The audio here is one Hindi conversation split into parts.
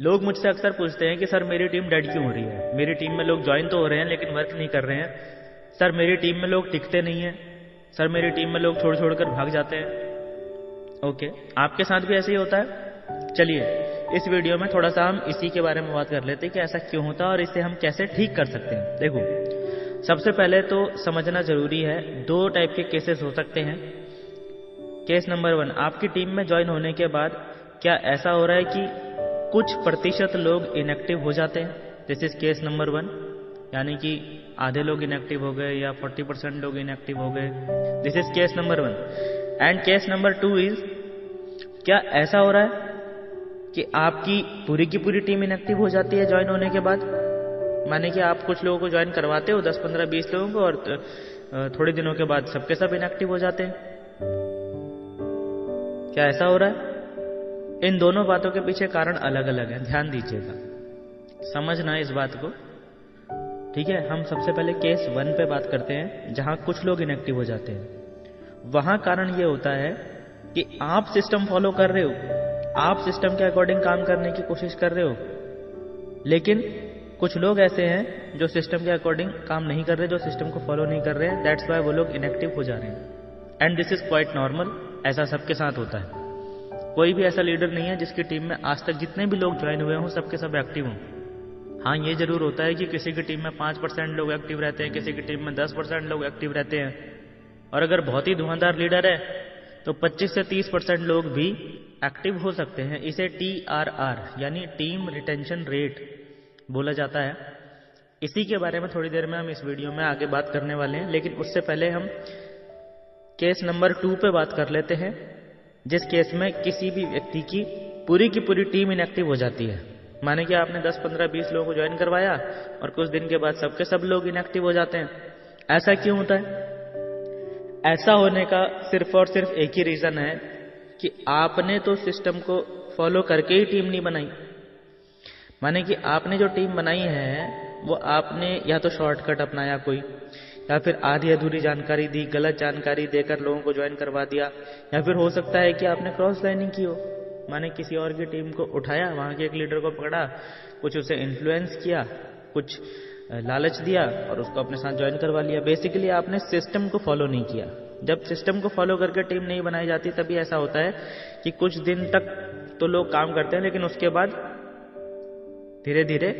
लोग मुझसे अक्सर पूछते हैं कि सर मेरी टीम डेड क्यों हो रही है, मेरी टीम में लोग ज्वाइन तो हो रहे हैं लेकिन वर्क नहीं कर रहे हैं, सर मेरी टीम में लोग टिकते नहीं हैं, सर मेरी टीम में लोग छोड़ छोड़कर भाग जाते हैं। ओके, आपके साथ भी ऐसे ही होता है? चलिए इस वीडियो में थोड़ा सा हम इसी के बारे में बात कर लेते हैं कि ऐसा क्यों होता है और इसे हम कैसे ठीक कर सकते हैं। देखो, सबसे पहले तो समझना जरूरी है, दो टाइप के केसेस हो सकते हैं। केस नंबर 1, आपकी टीम में ज्वाइन होने के बाद क्या ऐसा हो रहा है कि कुछ प्रतिशत लोग इनएक्टिव हो जाते हैं? दिस इज केस नंबर 1, यानी कि आधे लोग इनएक्टिव हो गए या 40% लोग इनएक्टिव हो गए। This is case number 1। And case number 2 is, क्या ऐसा हो रहा है कि आपकी पूरी की पूरी टीम इनएक्टिव हो जाती है ज्वाइन होने के बाद? माने कि आप कुछ लोगों को ज्वाइन करवाते हो, 10, 15, 20 लोगों को, और थोड़े दिनों के बाद सबके सब इनएक्टिव हो जाते हैं। क्या ऐसा हो रहा है? इन दोनों बातों के पीछे कारण अलग अलग है, ध्यान दीजिएगा, समझना इस बात को, ठीक है। हम सबसे पहले केस 1 पे बात करते हैं, जहां कुछ लोग इनएक्टिव हो जाते हैं। वहां कारण ये होता है कि आप सिस्टम फॉलो कर रहे हो, आप सिस्टम के अकॉर्डिंग काम करने की कोशिश कर रहे हो, लेकिन कुछ लोग ऐसे हैं जो सिस्टम के अकॉर्डिंग काम नहीं कर रहे, जो सिस्टम को फॉलो नहीं कर रहे हैं, दैट्स वाई वो लोग इनएक्टिव हो जा रहे हैं। And this is quite normal, ऐसा सबके साथ होता है। कोई भी ऐसा लीडर नहीं है जिसकी टीम में आज तक जितने भी लोग ज्वाइन हुए हों सबके सब एक्टिव हों। हाँ, ये जरूर होता है कि किसी की टीम में 5% लोग एक्टिव रहते हैं, किसी की टीम में 10% लोग एक्टिव रहते हैं, और अगर बहुत ही धुआंधार लीडर है तो 25 से 30% लोग भी एक्टिव हो सकते हैं। इसे TRR यानी टीम रिटेंशन रेट बोला जाता है। इसी के बारे में थोड़ी देर में हम इस वीडियो में आगे बात करने वाले हैं, लेकिन उससे पहले हम केस नंबर 2 पे बात कर लेते हैं, जिस केस में किसी भी व्यक्ति की पूरी टीम इनएक्टिव हो जाती है। माने कि आपने 10, 15, 20 लोगों को ज्वाइन करवाया और कुछ दिन के बाद सबके सब लोग इनएक्टिव हो जाते हैं। ऐसा क्यों होता है? ऐसा होने का सिर्फ और सिर्फ एक ही रीजन है कि आपने तो सिस्टम को फॉलो करके ही टीम नहीं बनाई। माने कि आपने जो टीम बनाई है वो आपने या तो शॉर्टकट अपनाया कोई, या फिर आधी अधूरी जानकारी दी, गलत जानकारी देकर लोगों को ज्वाइन करवा दिया, या फिर हो सकता है कि आपने क्रॉस लाइनिंग की हो। माने किसी और की टीम को उठाया, वहां के एक लीडर को पकड़ा, कुछ उसे इन्फ्लुएंस किया, कुछ लालच दिया और उसको अपने साथ ज्वाइन करवा लिया। बेसिकली आपने सिस्टम को फॉलो नहीं किया। जब सिस्टम को फॉलो करके टीम नहीं बनाई जाती तभी ऐसा होता है कि कुछ दिन तक तो लोग काम करते हैं, लेकिन उसके बाद धीरे धीरे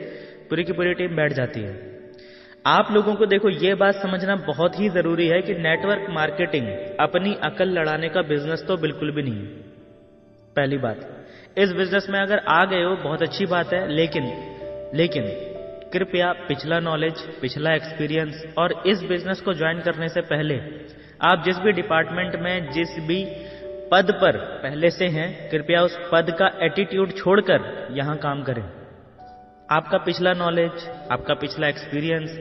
पूरी की पूरी टीम बैठ जाती है। आप लोगों को देखो, ये बात समझना बहुत ही जरूरी है कि नेटवर्क मार्केटिंग अपनी अकल लड़ाने का बिजनेस तो बिल्कुल भी नहीं है। पहली बात, इस बिजनेस में अगर आ गए हो बहुत अच्छी बात है, लेकिन कृपया पिछला नॉलेज, पिछला एक्सपीरियंस और इस बिजनेस को ज्वाइन करने से पहले आप जिस भी डिपार्टमेंट में, जिस भी पद पर पहले से हैं, कृपया उस पद का एटीट्यूड छोड़कर यहां काम करें। आपका पिछला नॉलेज, आपका पिछला एक्सपीरियंस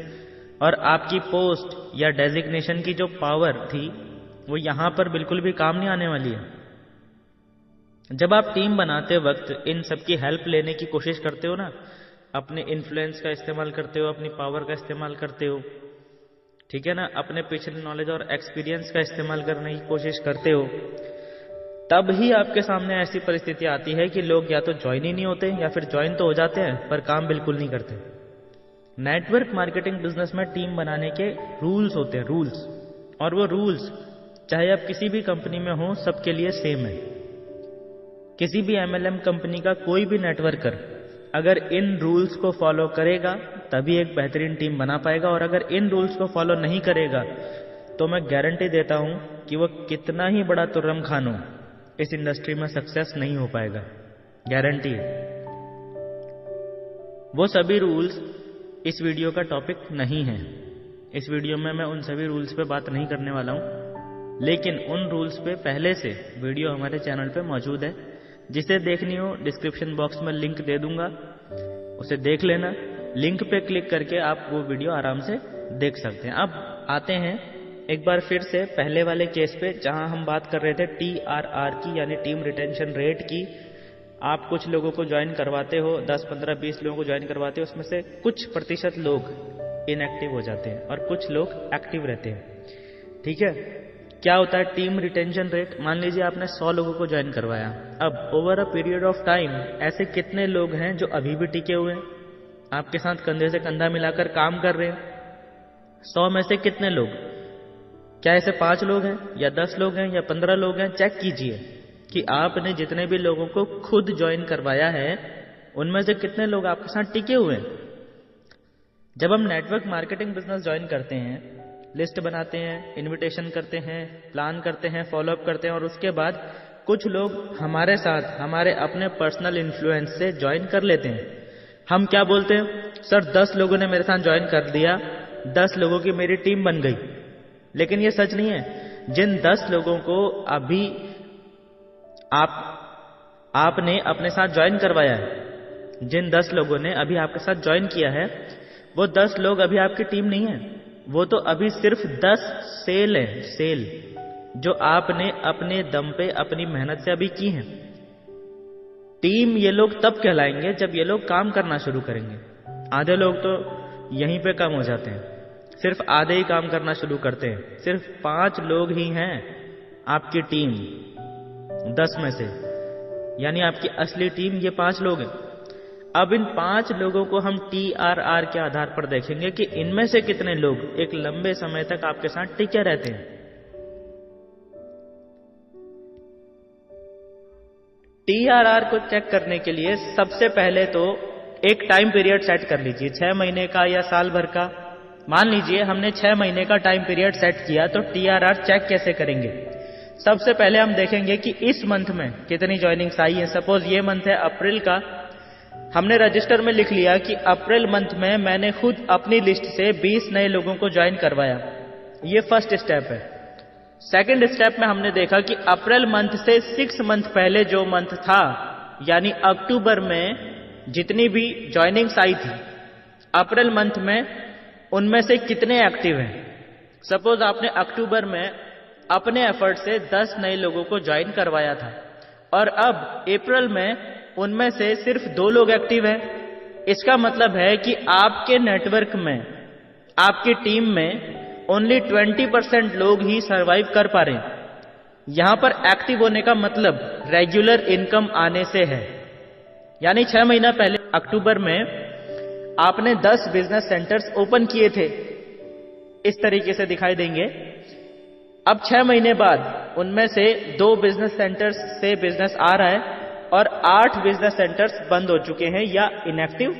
और आपकी पोस्ट या डेजिग्नेशन की जो पावर थी वो यहां पर बिल्कुल भी काम नहीं आने वाली है। जब आप टीम बनाते वक्त इन सबकी हेल्प लेने की कोशिश करते हो ना, अपने इन्फ्लुएंस का इस्तेमाल करते हो, अपनी पावर का इस्तेमाल करते हो, ठीक है ना, अपने पिछले नॉलेज और एक्सपीरियंस का इस्तेमाल करने की कोशिश करते हो, तब ही आपके सामने ऐसी परिस्थिति आती है कि लोग या तो ज्वाइन ही नहीं होते या फिर ज्वाइन तो हो जाते हैं पर काम बिल्कुल नहीं करते। नेटवर्क मार्केटिंग बिजनेस में टीम बनाने के रूल्स होते हैं, रूल्स, और वो रूल्स चाहे आप किसी भी कंपनी में हो सबके लिए सेम है। किसी भी MLM कंपनी का कोई भी नेटवर्कर अगर इन रूल्स को फॉलो करेगा तभी एक बेहतरीन टीम बना पाएगा, और अगर इन रूल्स को फॉलो नहीं करेगा तो मैं गारंटी देता हूं कि वो कितना ही बड़ा तुर्रम खान हो, इस इंडस्ट्री में सक्सेस नहीं हो पाएगा, गारंटी है। वो सभी रूल्स इस वीडियो का टॉपिक नहीं है। इस वीडियो में मैं उन सभी रूल्स पे बात नहीं करने वाला हूं, लेकिन उन रूल्स पे पहले से वीडियो हमारे चैनल पे मौजूद है। जिसे देखनी हो डिस्क्रिप्शन बॉक्स में लिंक दे दूंगा, उसे देख लेना। लिंक पे क्लिक करके आप वो वीडियो आराम से देख सकते हैं। अब आते हैं एक बार फिर से पहले वाले केस पे, जहां हम बात कर रहे थे TRR की, यानी टीम रिटेंशन रेट की। आप कुछ लोगों को ज्वाइन करवाते हो, 10, 15, 20 लोगों को ज्वाइन करवाते हो, उसमें से कुछ प्रतिशत लोग इनएक्टिव हो जाते हैं और कुछ लोग एक्टिव रहते हैं, ठीक है। क्या होता है टीम रिटेंशन रेट? मान लीजिए आपने 100 लोगों को ज्वाइन करवाया, अब over a period of time ऐसे कितने लोग हैं जो अभी भी टिके हुए हैं, आपके साथ कंधे से कंधा मिलाकर काम कर रहे हैं? 100 में से कितने लोग? क्या ऐसे 5 लोग हैं या 10 लोग हैं या 15 लोग हैं? चेक कीजिए कि आपने जितने भी लोगों को खुद ज्वाइन करवाया है उनमें से कितने लोग आपके साथ टिके हुए हैं। जब हम नेटवर्क मार्केटिंग बिजनेस ज्वाइन करते हैं, लिस्ट बनाते हैं, इनविटेशन करते हैं, प्लान करते हैं, फॉलोअप करते हैं और उसके बाद कुछ लोग हमारे साथ हमारे अपने पर्सनल इन्फ्लुएंस से ज्वाइन कर लेते हैं। हम क्या बोलते हैं? सर 10 लोगों ने मेरे साथ ज्वाइन कर दिया, 10 लोगों की मेरी टीम बन गई। लेकिन ये सच नहीं है। जिन 10 लोगों को अभी आपने अपने साथ ज्वाइन करवाया है, जिन 10 लोगों ने अभी आपके साथ ज्वाइन किया है, वो 10 लोग अभी आपकी टीम नहीं है। वो तो अभी सिर्फ 10 सेल है, सेल जो आपने अपने दम पे अपनी मेहनत से अभी की है। टीम ये लोग तब कहलाएंगे जब ये लोग काम करना शुरू करेंगे। आधे लोग तो यहीं पे कम हो जाते हैं, सिर्फ आधे ही काम करना शुरू करते हैं। सिर्फ 5 लोग ही हैं आपकी टीम 10 में से, यानी आपकी असली टीम ये 5 लोग हैं। अब इन 5 लोगों को हम TRR के आधार पर देखेंगे कि इनमें से कितने लोग एक लंबे समय तक आपके साथ टिके रहते हैं। TRR को चेक करने के लिए सबसे पहले तो एक टाइम पीरियड सेट कर लीजिए, 6 महीने का या साल भर का। मान लीजिए हमने 6 महीने का टाइम पीरियड सेट किया, तो TRR चेक कैसे करेंगे? सबसे पहले हम देखेंगे कि इस मंथ में कितनी ज्वाइनिंग्स आई है। सपोज ये मंथ है अप्रैल का, हमने रजिस्टर में लिख लिया कि अप्रैल मंथ में मैंने खुद अपनी लिस्ट से 20 नए लोगों को ज्वाइन करवाया। ये फर्स्ट स्टेप है। सेकंड स्टेप में हमने देखा कि अप्रैल मंथ से 6 मंथ पहले जो मंथ था, यानी अक्टूबर में जितनी भी ज्वाइनिंग्स आई थी अप्रैल मंथ में, उनमें से कितने एक्टिव हैं। सपोज आपने अक्टूबर में अपने एफर्ट से 10 नए लोगों को ज्वाइन करवाया था और अब अप्रैल में उनमें से सिर्फ 2 लोग एक्टिव हैं। इसका मतलब है कि आपके नेटवर्क में, आपकी टीम में ओनली 20% लोग ही सरवाइव कर पा रहे हैं। यहां पर एक्टिव होने का मतलब रेगुलर इनकम आने से है। यानी 6 महीना पहले अक्टूबर में आपने 10 बिजनेस सेंटर्स ओपन किए थे, इस तरीके से दिखाई देंगे। अब 6 महीने बाद उनमें से 2 बिजनेस सेंटर्स से बिजनेस आ रहा है और 8 बिजनेस सेंटर्स बंद हो चुके हैं या इनएक्टिव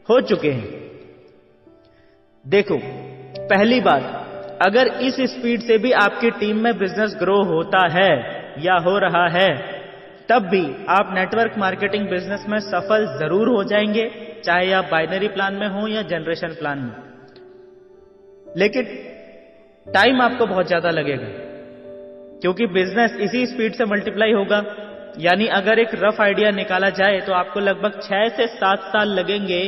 हो चुके हैं। देखो, पहली बात, अगर इस स्पीड से भी आपकी टीम में बिजनेस ग्रो होता है या हो रहा है, तब भी आप नेटवर्क मार्केटिंग बिजनेस में सफल जरूर हो जाएंगे, चाहे आप बाइनरी प्लान में हो या जनरेशन प्लान में। लेकिन टाइम आपको बहुत ज्यादा लगेगा, क्योंकि बिजनेस इसी स्पीड से मल्टीप्लाई होगा। यानी अगर एक रफ आइडिया निकाला जाए तो आपको लगभग 6 से 7 साल लगेंगे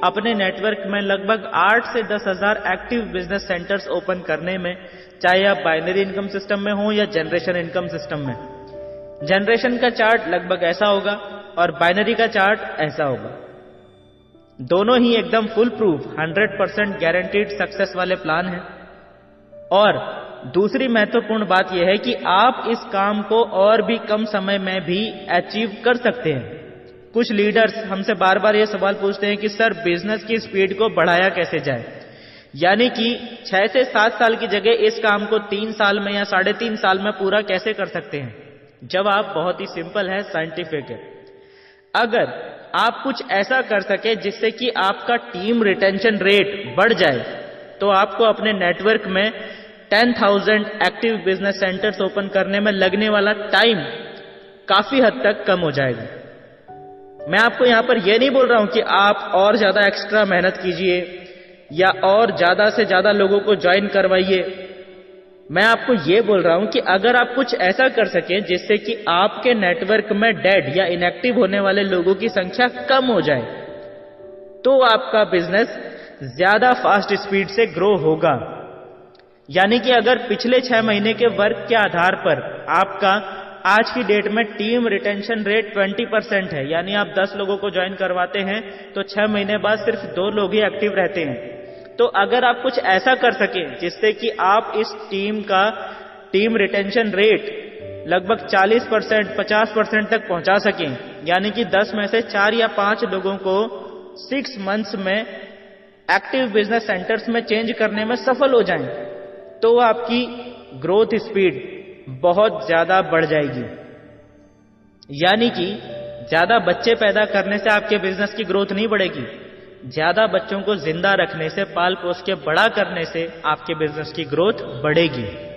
अपने नेटवर्क में लगभग 8 से 10 हजार एक्टिव बिजनेस सेंटर्स ओपन करने में, चाहे आप बाइनरी इनकम सिस्टम में हो या जनरेशन इनकम सिस्टम में। जनरेशन का चार्ट लगभग ऐसा होगा और बाइनरी का चार्ट ऐसा होगा। दोनों ही एकदम फुल प्रूफ 100% गारंटीड सक्सेस वाले प्लान हैं। और दूसरी महत्वपूर्ण बात यह है कि आप इस काम को और भी कम समय में भी अचीव कर सकते हैं। कुछ लीडर्स हमसे बार बार यह सवाल पूछते हैं कि सर बिजनेस की स्पीड को बढ़ाया कैसे जाए, यानी कि 6 से 7 साल की जगह इस काम को 3 साल में या 3.5 साल में पूरा कैसे कर सकते हैं। जवाब बहुत ही सिंपल है, साइंटिफिक है। अगर आप कुछ ऐसा कर सके जिससे कि आपका टीम रिटेंशन रेट बढ़ जाए, तो आपको अपने नेटवर्क में 10,000 एक्टिव बिजनेस सेंटर्स ओपन करने में लगने वाला टाइम काफी हद तक कम हो जाएगा। मैं आपको यहां पर यह नहीं बोल रहा हूं कि आप और ज्यादा एक्स्ट्रा मेहनत कीजिए या और ज्यादा से ज्यादा लोगों को ज्वाइन करवाइए। मैं आपको यह बोल रहा हूं कि अगर आप कुछ ऐसा कर सकें जिससे कि आपके नेटवर्क में डेड या इनएक्टिव होने वाले लोगों की संख्या कम हो जाए, तो आपका बिजनेस ज्यादा फास्ट स्पीड से ग्रो होगा। यानी कि अगर पिछले 6 महीने के वर्क के आधार पर आपका आज की डेट में टीम रिटेंशन रेट 20% है, यानी आप 10 लोगों को ज्वाइन करवाते हैं तो 6 महीने बाद सिर्फ 2 लोग ही एक्टिव रहते हैं। तो अगर आप कुछ ऐसा कर सके जिससे कि आप इस टीम रिटेंशन रेट लगभग 40%, 50% तक पहुंचा सकें, यानी कि 10 में से 4 या 5 लोगों को 6 मंथ्स में एक्टिव बिजनेस सेंटर्स में चेंज करने में सफल हो जाएं, तो आपकी ग्रोथ स्पीड बहुत ज्यादा बढ़ जाएगी। यानी कि ज्यादा बच्चे पैदा करने से आपके बिजनेस की ग्रोथ नहीं बढ़ेगी, ज्यादा बच्चों को जिंदा रखने से, पाल पोस के बड़ा करने से आपके बिजनेस की ग्रोथ बढ़ेगी।